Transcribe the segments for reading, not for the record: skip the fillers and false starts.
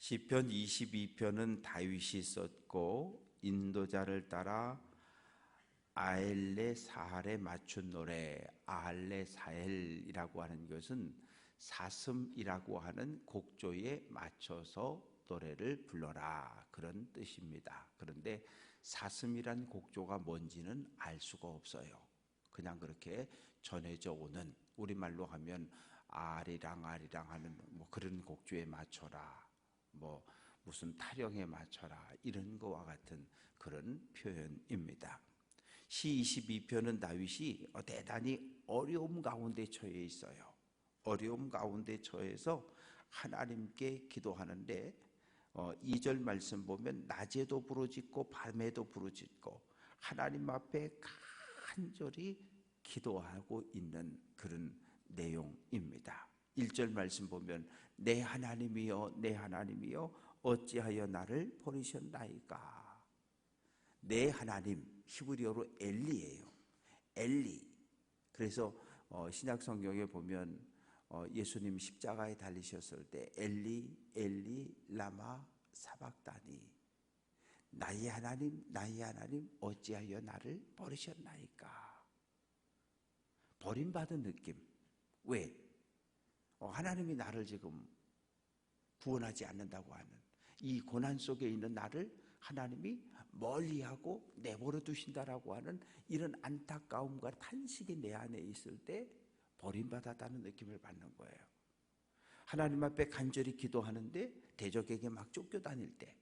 시편 22편은 다윗이 썼고 인도자를 따라 아엘레 사할에 맞춘 노래. 아할레 사헬이라고 하는 것은 사슴이라고 하는 곡조에 맞춰서 노래를 불러라, 그런 뜻입니다. 그런데 사슴이란 곡조가 뭔지는 알 수가 없어요. 그냥 그렇게 전해져 오는, 우리말로 하면 아리랑 아리랑 하는 뭐 그런 곡조에 맞춰라, 뭐 무슨 타령에 맞춰라, 이런 거와 같은 그런 표현입니다. 시 22편은 다윗이 대단히 어려움 가운데 처해 있어요. 어려움 가운데 처해서 하나님께 기도하는데 2절 말씀 보면 낮에도 부르짖고 밤에도 부르짖고 하나님 앞에 간절히 기도하고 있는 그런 내용입니다. 1절 말씀 보면 내 하나님이여 내 하나님이여 어찌하여 나를 버리셨나이까. 내 하나님, 히브리어로 엘리예요. 엘리. 그래서 신약 성경에 보면 예수님 십자가에 달리셨을 때 엘리 엘리 라마 사박다니, 나의 하나님 어찌하여 나를 버리셨나이까. 버림받은 느낌. 왜? 하나님이 나를 지금 구원하지 않는다고 하는 이 고난 속에 있는 나를 하나님이 멀리하고 내버려 두신다라고 하는 이런 안타까움과 탄식이 내 안에 있을 때 버림받았다는 느낌을 받는 거예요. 하나님 앞에 간절히 기도하는데 대적에게 막 쫓겨다닐 때,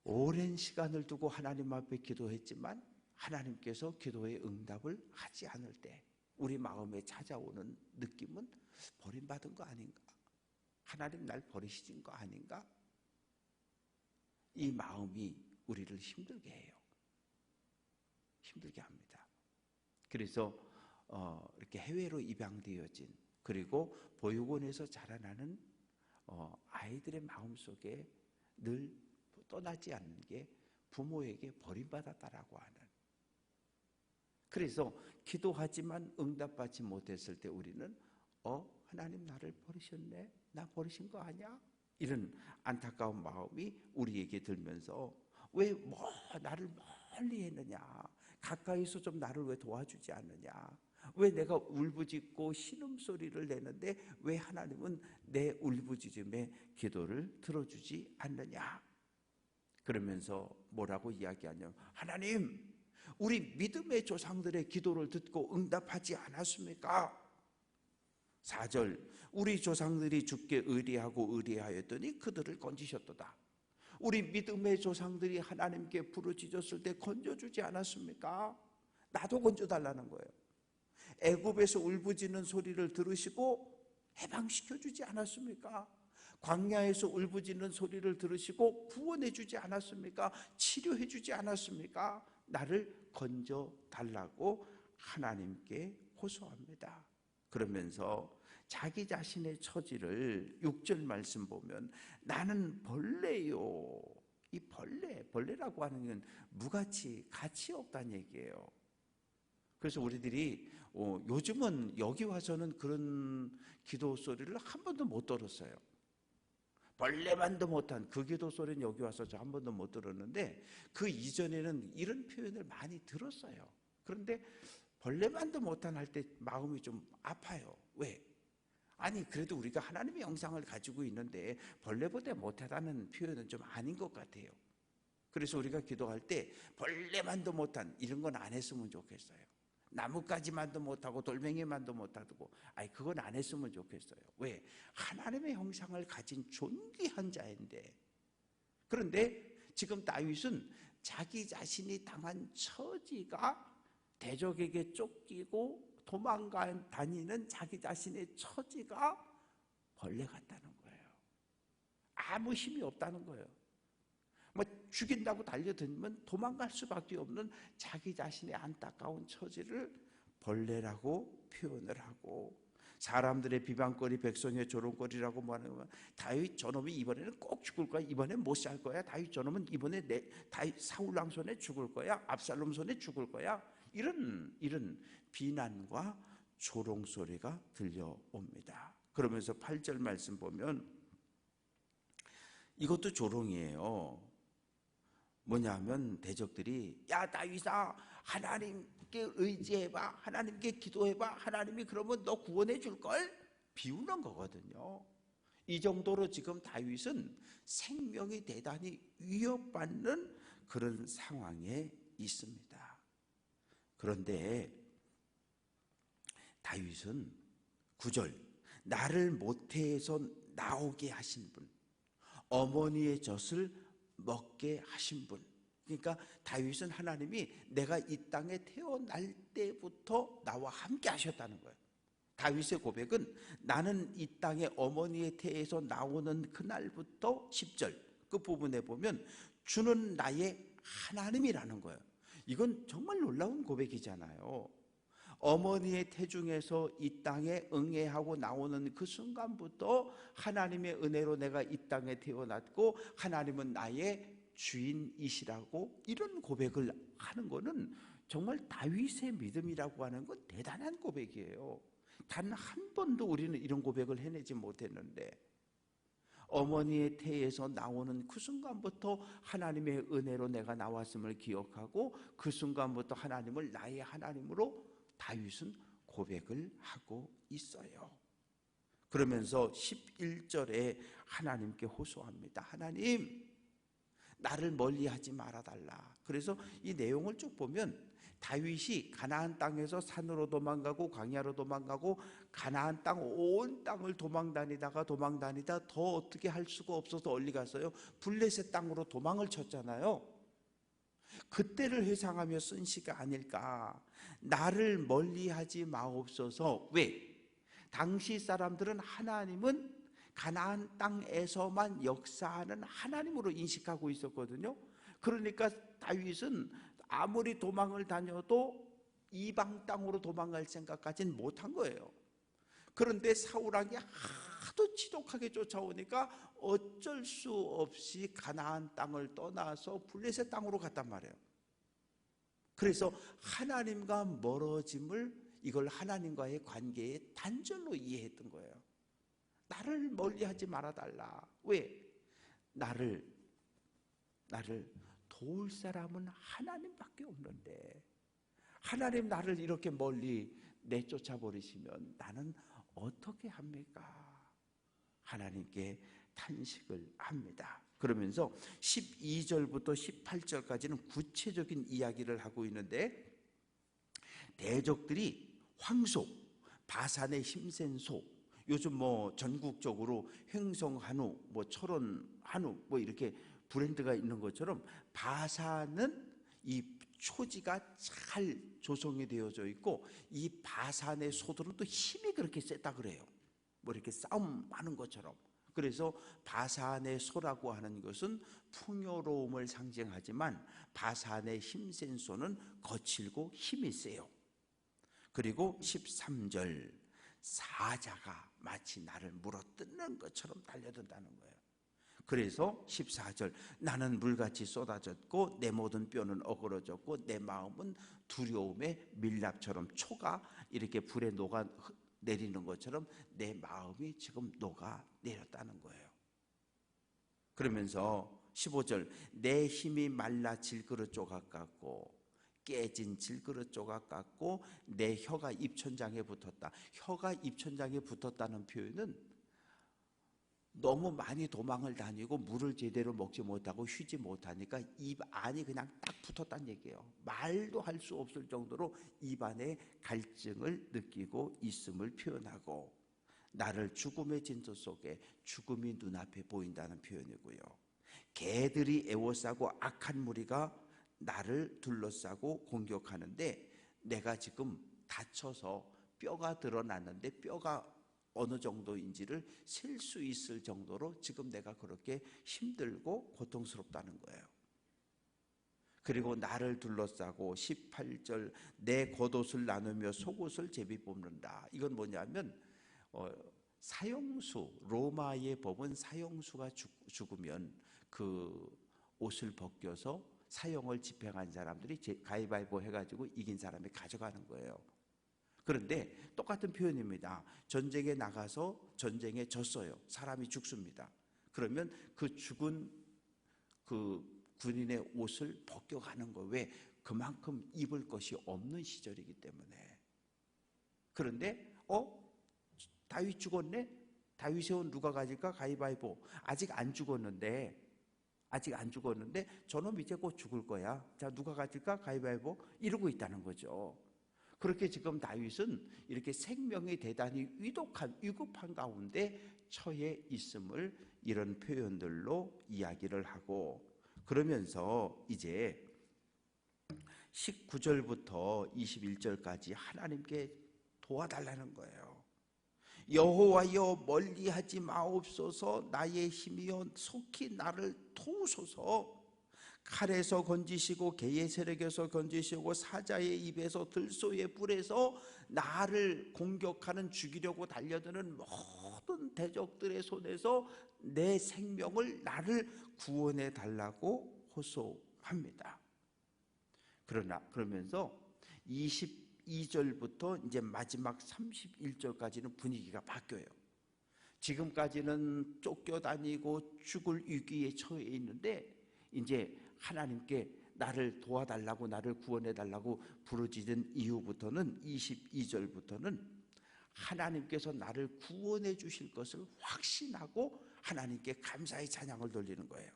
오랜 시간을 두고 하나님 앞에 기도했지만 하나님께서 기도의 응답을 하지 않을 때 우리 마음에 찾아오는 느낌은 버림받은 거 아닌가? 하나님 날 버리신 거 아닌가? 이 마음이 우리를 힘들게 해요. 힘들게 합니다. 그래서 이렇게 해외로 입양되어진, 그리고 보육원에서 자라나는 아이들의 마음속에 늘 떠나지 않는 게 부모에게 버림받았다라고 하는. 그래서 기도하지만 응답받지 못했을 때 우리는 하나님 나를 버리셨네? 나 버리신 거 아니야? 이런 안타까운 마음이 우리에게 들면서 왜 나를 멀리 했느냐? 가까이서 좀 나를 왜 도와주지 않느냐? 왜 내가 울부짖고 신음소리를 내는데 왜 하나님은 내 울부짖음의 기도를 들어주지 않느냐? 그러면서 뭐라고 이야기하냐면, 하나님, 우리 믿음의 조상들의 기도를 듣고 응답하지 않았습니까? 4절, 우리 조상들이 주께 의리하였더니 그들을 건지셨도다. 우리 믿음의 조상들이 하나님께 부르짖었을 때 건져주지 않았습니까? 나도 건져달라는 거예요. 애굽에서 울부짖는 소리를 들으시고 해방시켜주지 않았습니까? 광야에서 울부짖는 소리를 들으시고 구원해주지 않았습니까? 치료해주지 않았습니까? 나를 건져달라고 하나님께 호소합니다. 그러면서 자기 자신의 처지를 6절 말씀 보면 나는 벌레요. 이 벌레라고 하는 건 무가치, 가치 없다는 얘기예요. 그래서 우리들이 요즘은 여기 와서는 그런 기도 소리를 한 번도 못 들었어요. 벌레만도 못한 그 기도 소리는 여기 와서 저 한 번도 못 들었는데 그 이전에는 이런 표현을 많이 들었어요. 그런데 벌레만도 못한 할 때 마음이 좀 아파요. 왜? 아니 그래도 우리가 하나님의 형상을 가지고 있는데 벌레보다 못하다는 표현은 좀 아닌 것 같아요. 그래서 우리가 기도할 때 벌레만도 못한 이런 건 안 했으면 좋겠어요. 나뭇가지만도 못하고 돌멩이만도 못하고 그건 안 했으면 좋겠어요. 왜? 하나님의 형상을 가진 존귀한 자인데. 그런데 지금 다윗은 자기 자신이 당한 처지가 대적에게 쫓기고 도망가 다니는 자기 자신의 처지가 벌레 같다는 거예요. 아무 힘이 없다는 거예요. 죽인다고 달려들면 도망갈 수밖에 없는 자기 자신의 안타까운 처지를 벌레라고 표현을 하고, 사람들의 비방거리 백성의 조롱거리라고 말하면 다윗 저놈이 이번에는 꼭 죽을 거야, 이번엔 못 살 거야, 다윗 저놈은 이번에 다윗 사울 왕 손에 죽을 거야, 압살롬 손에 죽을 거야, 이런 비난과 조롱소리가 들려옵니다. 그러면서 8절 말씀 보면 이것도 조롱이에요. 뭐냐면 대적들이 야 다윗아 하나님께 의지해봐, 하나님께 기도해봐, 하나님이 그러면 너 구원해 줄걸? 비우는 거거든요. 이 정도로 지금 다윗은 생명이 대단히 위협받는 그런 상황에 있습니다. 그런데 다윗은 9절 나를 모태에서 나오게 하신 분, 어머니의 젖을 먹게 하신 분. 그러니까 다윗은 하나님이 내가 이 땅에 태어날 때부터 나와 함께 하셨다는 거예요. 다윗의 고백은 나는 이 땅에 어머니의 태에서 나오는 그날부터 10절 그 부분에 보면 주는 나의 하나님이라는 거예요. 이건 정말 놀라운 고백이잖아요. 어머니의 태중에서 이 땅에 응애하고 나오는 그 순간부터 하나님의 은혜로 내가 이 땅에 태어났고 하나님은 나의 주인이시라고 이런 고백을 하는 거는 정말 다윗의 믿음이라고 하는 건 대단한 고백이에요. 단 한 번도 우리는 이런 고백을 해내지 못했는데 어머니의 태에서 나오는 그 순간부터 하나님의 은혜로 내가 나왔음을 기억하고 그 순간부터 하나님을 나의 하나님으로 다윗은 고백을 하고 있어요. 그러면서 11절에 하나님께 호소합니다. 하나님 나를 멀리하지 말아달라. 그래서 이 내용을 쭉 보면 다윗이 가나안 땅에서 산으로 도망가고 광야로 도망가고 가나안 땅 온 땅을 도망다니다 더 어떻게 할 수가 없어서 어디 갔어요? 블레셋 땅으로 도망을 쳤잖아요. 그때를 회상하며 쓴 시가 아닐까. 나를 멀리하지 마옵소서. 왜? 당시 사람들은 하나님은 가나안 땅에서만 역사하는 하나님으로 인식하고 있었거든요. 그러니까 다윗은 아무리 도망을 다녀도 이방 땅으로 도망갈 생각까지는 못한 거예요. 그런데 사울왕이 하도 지독하게 쫓아오니까 어쩔 수 없이 가나안 땅을 떠나서 블레셋 땅으로 갔단 말이에요. 그래서 하나님과 멀어짐을 이걸 하나님과의 관계의 단절로 이해했던 거예요. 나를 멀리하지 말아달라. 왜? 나를 도울 사람은 하나님밖에 없는데 하나님 나를 이렇게 멀리 내쫓아 버리시면 나는 어떻게 합니까? 하나님께 탄식을 합니다. 그러면서 12절부터 18절까지는 구체적인 이야기를 하고 있는데 대적들이 황소, 바산의 힘센 소, 요즘 뭐 전국적으로 횡성 한우, 뭐 철원 한우 뭐 이렇게 브랜드가 있는 것처럼 바산은 이 초지가 잘 조성이 되어져 있고 이 바산의 소들은 또 힘이 그렇게 세다 그래요. 뭐 이렇게 싸움하는 것처럼. 그래서 바산의 소라고 하는 것은 풍요로움을 상징하지만 바산의 힘센 소는 거칠고 힘이 세요. 그리고 13절 사자가 마치 나를 물어뜯는 것처럼 달려든다는 거예요. 그래서 14절 나는 물같이 쏟아졌고 내 모든 뼈는 어그러졌고 내 마음은 두려움의 밀랍처럼 초가 이렇게 불에 녹아 내리는 것처럼 내 마음이 지금 녹아 내렸다는 거예요. 그러면서 15절 내 힘이 말라 질그릇 조각 같고 깨진 질그릇 조각 같고 내 혀가 입천장에 붙었다. 혀가 입천장에 붙었다는 표현은 너무 많이 도망을 다니고 물을 제대로 먹지 못하고 쉬지 못하니까 입 안이 그냥 딱 붙었다는 얘기예요. 말도 할 수 없을 정도로 입 안에 갈증을 느끼고 있음을 표현하고 나를 죽음의 진토 속에 죽음이 눈앞에 보인다는 표현이고요. 개들이 애워싸고 악한 무리가 나를 둘러싸고 공격하는데 내가 지금 다쳐서 뼈가 드러났는데 뼈가 어느 정도인지를 셀 수 있을 정도로 지금 내가 그렇게 힘들고 고통스럽다는 거예요. 그리고 나를 둘러싸고 18절 내 겉옷을 나누며 속옷을 제비 뽑는다. 이건 뭐냐면 사형수, 로마의 법은 사형수가 죽으면 그 옷을 벗겨서 사형을 집행한 사람들이 가위바위보 해가지고 이긴 사람이 가져가는 거예요. 그런데 똑같은 표현입니다. 전쟁에 나가서 전쟁에 졌어요. 사람이 죽습니다. 그러면 그 죽은 그 군인의 옷을 벗겨가는 거예요. 왜? 그만큼 입을 것이 없는 시절이기 때문에. 그런데 다윗 죽었네? 다윗의 옷 누가 가질까? 가위바위보. 아직 안 죽었는데 저놈 이제 곧 죽을 거야. 자, 누가 가질까? 가위바위보. 이러고 있다는 거죠. 그렇게 지금 다윗은 이렇게 생명이 대단히 위급한 가운데 처해 있음을 이런 표현들로 이야기를 하고, 그러면서 이제 19절부터 21절까지 하나님께 도와달라는 거예요. 여호와여 멀리하지 마옵소서. 나의 힘이여 속히 나를 도우소서. 칼에서 건지시고 개의 세력에서 건지시고 사자의 입에서 들소의 뿔에서 나를 공격하는 죽이려고 달려드는 모든 대적들의 손에서 내 생명을 나를 구원해 달라고 호소합니다. 그러면서 22절부터 이제 마지막 31절까지는 분위기가 바뀌어요. 지금까지는 쫓겨다니고 죽을 위기에 처해 있는데 이제 하나님께 나를 도와달라고, 나를 구원해달라고 부르짖은 이후부터는 22절부터는 하나님께서 나를 구원해 주실 것을 확신하고 하나님께 감사의 찬양을 돌리는 거예요.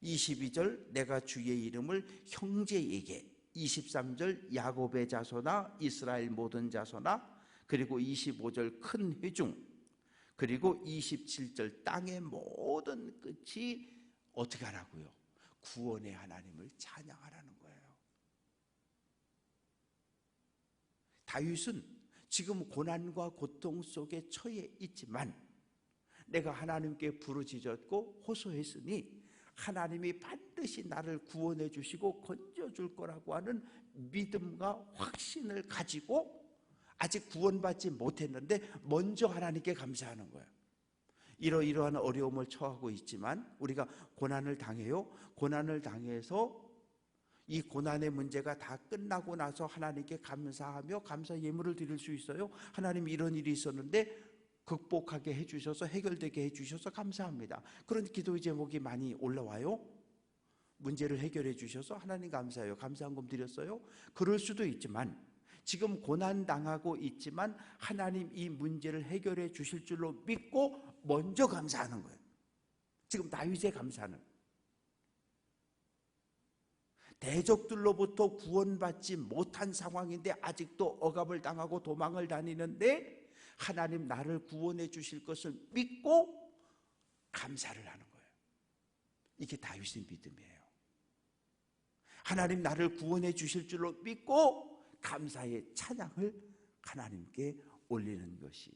22절 내가 주의 이름을 형제에게, 23절 야곱의 자손아 이스라엘 모든 자손아, 그리고 25절 큰 회중, 그리고 27절 땅의 모든 끝이 어떻게 하라고요? 구원의 하나님을 찬양하라는 거예요. 다윗은 지금 고난과 고통 속에 처해 있지만 내가 하나님께 부르짖었고 호소했으니 하나님이 반드시 나를 구원해 주시고 건져 줄 거라고 하는 믿음과 확신을 가지고 아직 구원받지 못했는데 먼저 하나님께 감사하는 거예요. 이러이러한 어려움을 처하고 있지만 우리가 고난을 당해요. 고난을 당해서 이 고난의 문제가 다 끝나고 나서 하나님께 감사하며 감사 예물을 드릴 수 있어요. 하나님 이런 일이 있었는데 극복하게 해주셔서 해결되게 해주셔서 감사합니다. 그런 기도의 제목이 많이 올라와요. 문제를 해결해 주셔서 하나님 감사해요. 감사한금 드렸어요. 그럴 수도 있지만 지금 고난 당하고 있지만 하나님 이 문제를 해결해 주실 줄로 믿고 먼저 감사하는 거예요. 지금 다윗의 감사는 대적들로부터 구원받지 못한 상황인데 아직도 억압을 당하고 도망을 다니는데 하나님 나를 구원해 주실 것을 믿고 감사를 하는 거예요. 이게 다윗의 믿음이에요. 하나님 나를 구원해 주실 줄로 믿고 감사의 찬양을 하나님께 올리는 것이,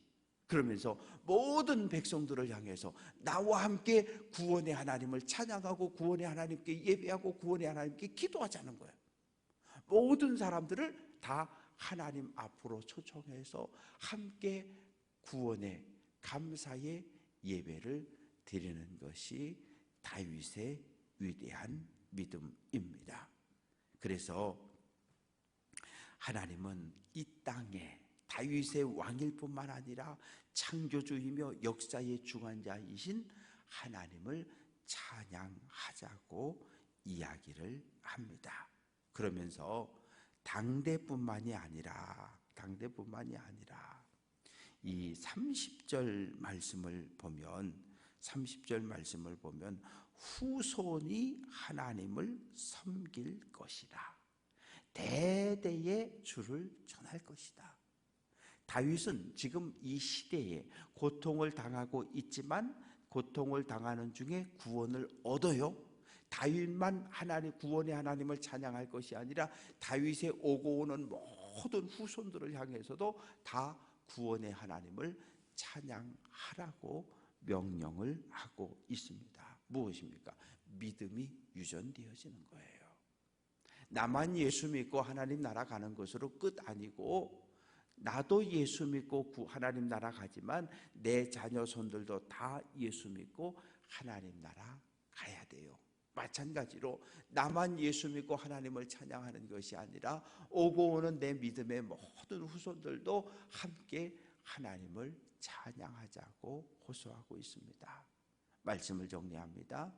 그러면서 모든 백성들을 향해서 나와 함께 구원의 하나님을 찬양하고 구원의 하나님께 예배하고 구원의 하나님께 기도하자는 거예요. 모든 사람들을 다 하나님 앞으로 초청해서 함께 구원의 감사의 예배를 드리는 것이 다윗의 위대한 믿음입니다. 그래서 하나님은 이 땅에 다윗의 왕일 뿐만 아니라 창조주이며 역사의 주관자이신 하나님을 찬양하자고 이야기를 합니다. 그러면서 당대뿐만이 아니라 이 30절 말씀을 보면 후손이 하나님을 섬길 것이라, 대대의 주를 전할 것이다. 다윗은 지금 이 시대에 고통을 당하고 있지만 고통을 당하는 중에 구원을 얻어요. 다윗만 하나님 구원의 하나님을 찬양할 것이 아니라 다윗의 오고 오는 모든 후손들을 향해서도 다 구원의 하나님을 찬양하라고 명령을 하고 있습니다. 무엇입니까? 믿음이 유전되어지는 거예요. 나만 예수 믿고 하나님 나라 가는 것으로 끝 아니고, 나도 예수 믿고 하나님 나라 가지만 내 자녀 손들도 다 예수 믿고 하나님 나라 가야 돼요. 마찬가지로 나만 예수 믿고 하나님을 찬양하는 것이 아니라 오고 오는 내 믿음의 모든 후손들도 함께 하나님을 찬양하자고 호소하고 있습니다. 말씀을 정리합니다.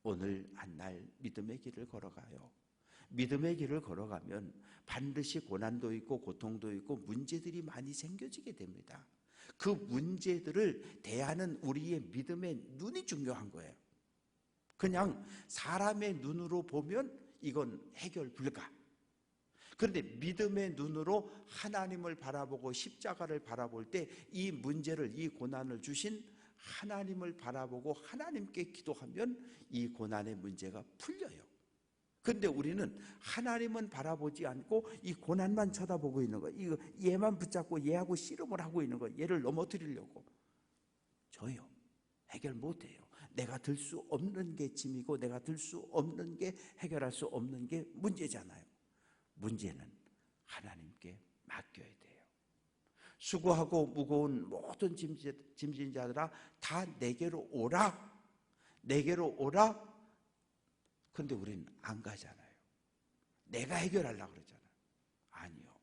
오늘 한 날 믿음의 길을 걸어가요. 믿음의 길을 걸어가면 반드시 고난도 있고 고통도 있고 문제들이 많이 생겨지게 됩니다. 그 문제들을 대하는 우리의 믿음의 눈이 중요한 거예요. 그냥 사람의 눈으로 보면 이건 해결 불가. 그런데 믿음의 눈으로 하나님을 바라보고 십자가를 바라볼 때 이 문제를, 이 고난을 주신 하나님을 바라보고 하나님께 기도하면 이 고난의 문제가 풀려요. 그런데 우리는 하나님은 바라보지 않고 이 고난만 쳐다보고 있는 거예요. 얘만 붙잡고 얘하고 씨름을 하고 있는 거예요. 얘를 넘어뜨리려고. 저요, 해결 못해요. 내가 들 수 없는 게 짐이고 내가 들 수 없는 게, 해결할 수 없는 게 문제잖아요. 문제는 하나님께 맡겨야 돼요. 수고하고 무거운 모든 짐진 자들아 다 내게로 오라. 내게로 오라. 그런데 우리는 안 가잖아요. 내가 해결하려고 그러잖아요. 아니요.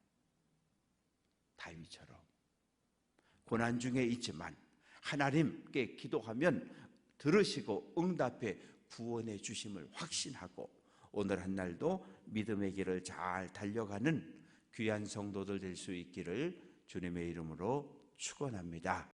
다윗처럼 고난 중에 있지만 하나님께 기도하면 들으시고 응답해 구원해 주심을 확신하고 오늘 한 날도 믿음의 길을 잘 달려가는 귀한 성도들 될 수 있기를 주님의 이름으로 축원합니다.